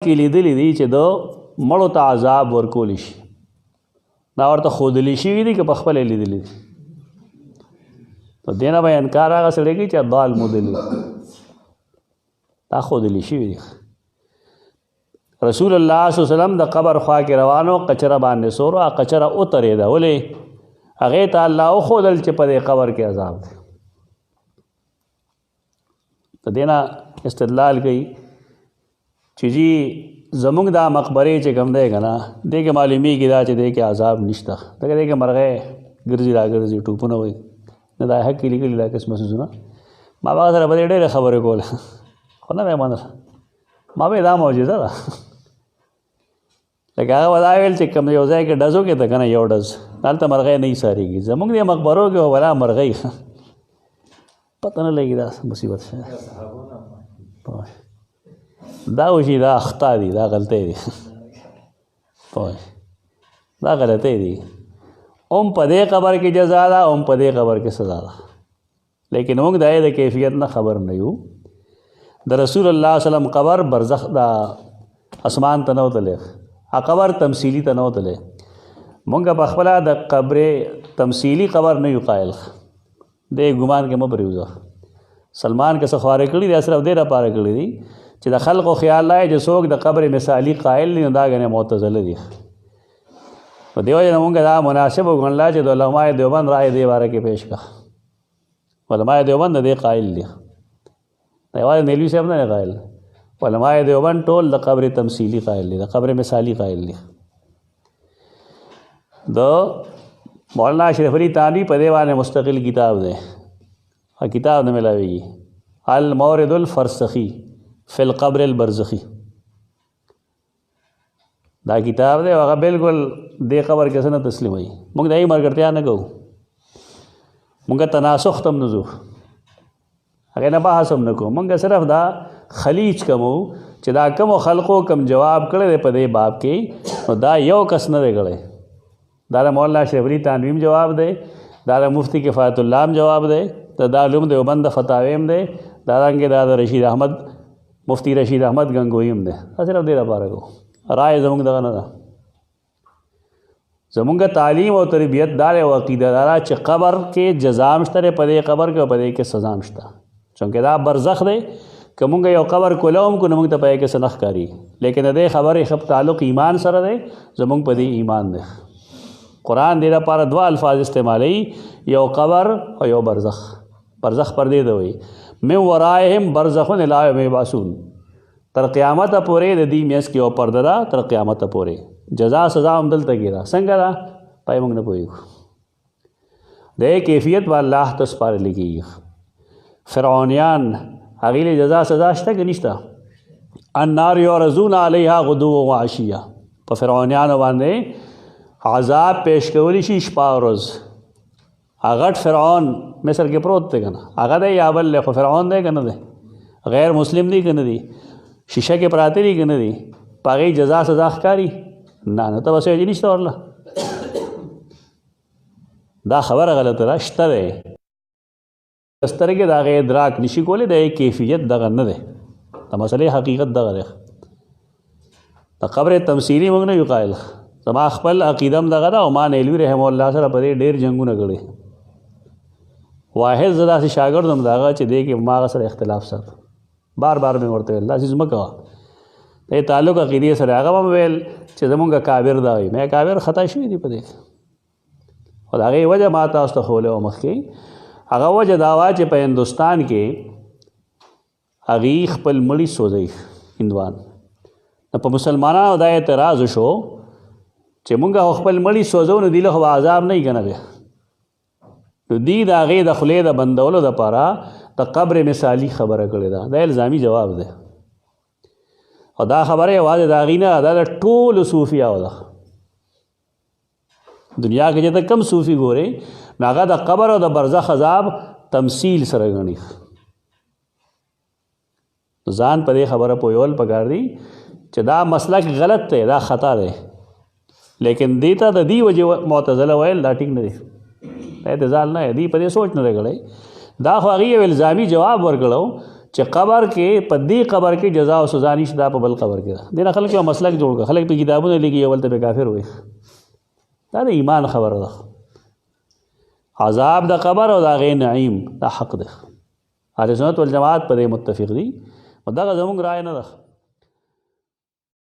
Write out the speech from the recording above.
کې لیدلی دي چې د مړو ته عذاب ورکولی شي، دا ورته ښودلی شوي دي که په خپله لیدلی دي. نو دې نه به انکار هغه سړی کوي چې ضال مودلی دا ښودلی شوي دي. رسول الله صلی الله علیه وسلم د قبر خوا کې روانو، قچره باندې سور او قچره اترېده. ولې؟ هغې ته الله وښودل چې په دې قبر کې عذاب دی. د دې نه استدلال کوي چې جی زمونږ دا مقبرې چې کوم دی که نه، دې کې معلومیږي دا چې دې کې عذاب نشته. ځکه دې کې مرغۍ ګرځي راګرځي، ټوپونه وایي، نه دا حق کې لیکلي دا قسمه څیزونه. ما به هغه سره به دې ډېرې خبرې کولې خو نه به یې منله. ما به دا معجزه ده لکه هغه به دا ویل چې کوم یو ځای کې ډزو کې ته که نه یو ډز هلته مرغۍ نه ایسارېږي. زمونږ دې مقبرو کې خو بلا مرغۍ پته نه لګي. دا مصیبت شته دا وشي، دا اخطا دي، دا غلطۍ دي، دا غلطۍ دي. هم په دې قبر کې جزا ده، هم په دې قبر کې سزا ده. لیکن موږ د هغې د کیفیت نه خبر نه یو. د رسول الله صلی الله علیه وسلم قبر برزخ دا اسمان ته نه وتلی، قبر تمثیلي ته نه وتلی. موږ په خپله د قبر تمثیلي قبر نه یو قایل. دې ګمان کې مه پرېوځه. سلمان که څه خوارې کړي دي صرف دې لپاره کړي دي چې د خلقو خیال لای چې څوک د قبر مثالي قایل دي، نو دا ګنې معتزله دي. په دې وجه نه مونږ دا مناسب وګڼله چې د علماء دیوبند رایې دې باره کې پیش کړه. علماء دیوبند د دې قایل دي، یوازې نیلوي صاحب نه دی قایل. علماء دیوبند ټول د قبر تمثیلي قایل دي، د قبر مثالي قایل دي. د مولانا اشرف علي تانوي په دې باندې مستقل کتاب دی، کتاب نه ملاویږي، المورد الفرسخي فی القبر البرزخی. دا کتاب دی، هغه بالکل دې قبر کې څه نه تسلیموي. موږ د هغې ملګرتیا نه کوو، موږ تناسخ ته هم نه ځو، هغې نه بحث هم نه کوو. موږ صرف دا خلیج کوو چې دا کومو خلقو کوم جواب کړی دی په دې باب کې، نو دا یو کس نه دی کړی. دا د مولانا اشرف علي تانوي هم جواب دی، دا د مفتی کفایت الله هم جواب دی، د دارالعلوم دیوبند د فتاوی هم دی، دارنګې دا د رشید احمد مفتی رشید احمد گنگوی هم دی. صرف دې لپاره کوو. رائے زمونږ دغه نه ده. زمونږ تعلیم او تربیت دا دی او عقیده دا ده چې قبر کې جزا هم شته، په دې قبر کې او په دې کې سزا هم شته. چونکې دا برزخ دی، که مونږ یو قبر کولاو هم کو نو مونږ ته په هغې کې څه نه ښکاري. لیکن د دې خبرې ښه تعلق ایمان سره دی، زمونږ په دې ایمان دی. قرآن دې لپاره دوه الفاظ استعمالوي، یو قبر او یو برزخ. برزخ پر دې ته وایي من ورائهم برزخ الی یوم یبعثون. تر قیامته پورې د دې میاشت کې یو پرده ده، تر قیامته پورې جزا سزا هم دلته کې ده. څنګه ده پای موږ نه پوهېږو. د دې کیفیت به الله ته سپارلی کېږي. فرعونیان هغې له جزا سزا شته که نشته؟ النار یعرضون علیها غدوا وعشیا. په فرعونیانو باندې عذاب پیش کولی شي شپه او ورځ. غټ فرعون مصر کې پروت دی که نه، هغه دی یا بل دی، خو فرعون دی که نه دی؟ غیر مسلم دی که نه دی؟ شیشه کې پراته دي که نه دي؟ په هغې جزا سزا ښکاري؟ نه نه، ته به څه وجې نشته ورله. دا خبره غلطه ده، شته دی. سترګې د هغې ادراک نشي کولی، د هغې کیفیت دغه نه دی. د مسلې حقیقت دغه دی. د قبر تمثیلي موږ نه یو قایل. زما خپل عقیده هم دغه ده او ما نیلوي رحمه الله سره په دې ډېر جنګونه کړي. واحد زه داسې شاګرد هم د هغه چې دې کې ما هغه سره اختلاف ساتو. بار بار مې ورته ویل دا څیز مه کوه. د تعلق عقیدې سره هغه به مې ویل چې زمونږ کابر دا وایي. مې کابر خطا شوي دي په دې کې، خو د هغې وجه ما تاسو ته ښولی وه مخکې. هغه وجه دا وه چې په هندوستان کې هغې خپل مړي سوځوي هندوان. نو په مسلمانانو دا اعتراض وشو چې مونږ خپل مړي سوځو، نو دوی له خو عذاب نه وي که نه دی؟ نو دوی د هغې د خولې د بندولو دپاره د قبر مثالي خبره کړې ده. دا الزامي جواب دی. او دا خبره یوازې د هغې نه، دا د ټولو صوفیاو ده. دنیا کې چې ته کم صوفي ګورې، نو هغه د قبر او د برزخ عذاب تمثیل سره ګڼي. ځان په دې خبره پوهول پکار دي چې دا مسلک غلط دی، دا خطا دی. لیکن دې ته د دې وجې معتزله ویل دا ټیک نه دی. اعتزال نه دی، په دې سوچ نه دی کړی. دا خو هغې یو الزامي جواب ورکړو چې قبر کې په دې قبر کې جزا او سزا نشته، دا په بل قبر کې ده. دې نه خلک یو مسلک جوړ کړه، خلک په کتابونه لیکي یو بل ته به کافر وایي. دا د ایمان خبره ده. عذاب د قبر او د هغې نعیم دا حق ده. اهل سنت والجماعت په دې متفق دي او دغه زموږ رایه نه ده.